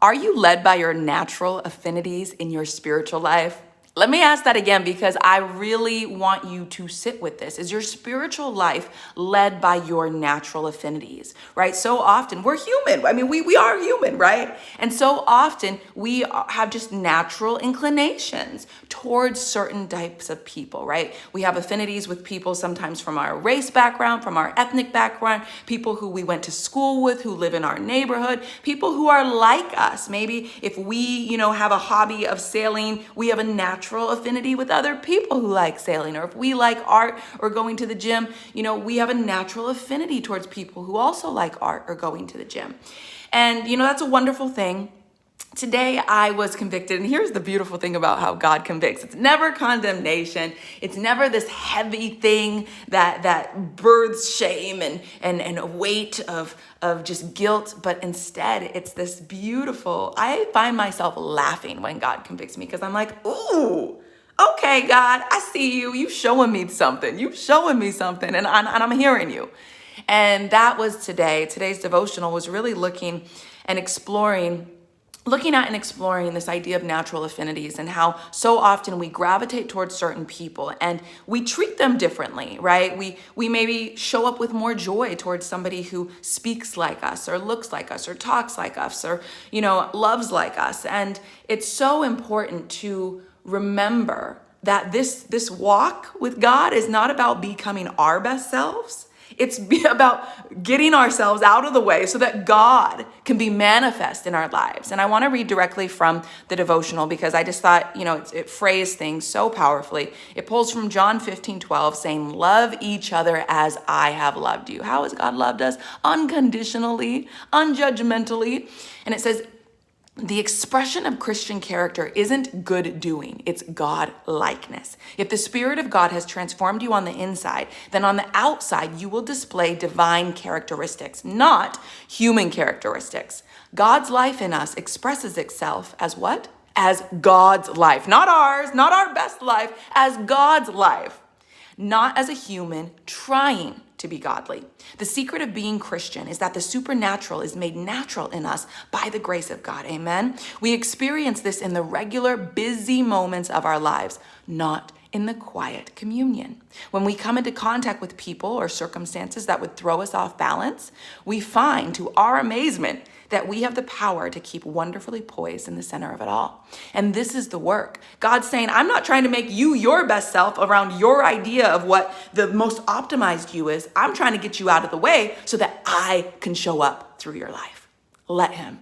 Are you led by your natural affinities in your spiritual life? Let me ask that again because I really want you to sit with this. Is your spiritual life led by your natural affinities, right? So often we're human. I mean, we are human, right? And so often we have just natural inclinations towards certain types of people, right? We have affinities with people sometimes from our race background, from our ethnic background, people who we went to school with, who live in our neighborhood, people who are like us. Maybe if we, have a hobby of sailing, we have a natural affinity with other people who like sailing. Or if we like art or going to the gym, we have a natural affinity towards people who also like art or going to the gym. And, that's a wonderful thing. Today I was convicted, and here's the beautiful thing about how God convicts. It's never condemnation. It's never this heavy thing that births shame and a weight of just guilt, but instead it's this beautiful, I find myself laughing when God convicts me because I'm like, ooh, okay, God, I see you. You showing me something. You showing me something, and I'm hearing you. And that was today. Today's devotional was really looking at and exploring this idea of natural affinities and how so often we gravitate towards certain people and we treat them differently, right? We maybe show up with more joy towards somebody who speaks like us or looks like us or talks like us or, loves like us. And it's so important to remember that this walk with God is not about becoming our best selves. It's about getting ourselves out of the way so that God can be manifest in our lives. And I want to read directly from the devotional because I just thought, it phrased things so powerfully. It pulls from John 15:12 saying, love each other as I have loved you. How has God loved us? Unconditionally, unjudgmentally. And it says, the expression of Christian character isn't good doing, it's God likeness. If the Spirit of God has transformed you on the inside, then on the outside you will display divine characteristics, not human characteristics. God's life in us expresses itself as what? As God's life, not ours, not our best life, as God's life, not as a human trying to be godly. The secret of being Christian is that the supernatural is made natural in us by the grace of God. Amen. We experience this in the regular, busy moments of our lives, not in the quiet communion. When we come into contact with people or circumstances that would throw us off balance, we find, to our amazement, that we have the power to keep wonderfully poised in the center of it all. And this is the work. God's saying, I'm not trying to make you your best self around your idea of what the most optimized you is. I'm trying to get you out of the way so that I can show up through your life. Let him.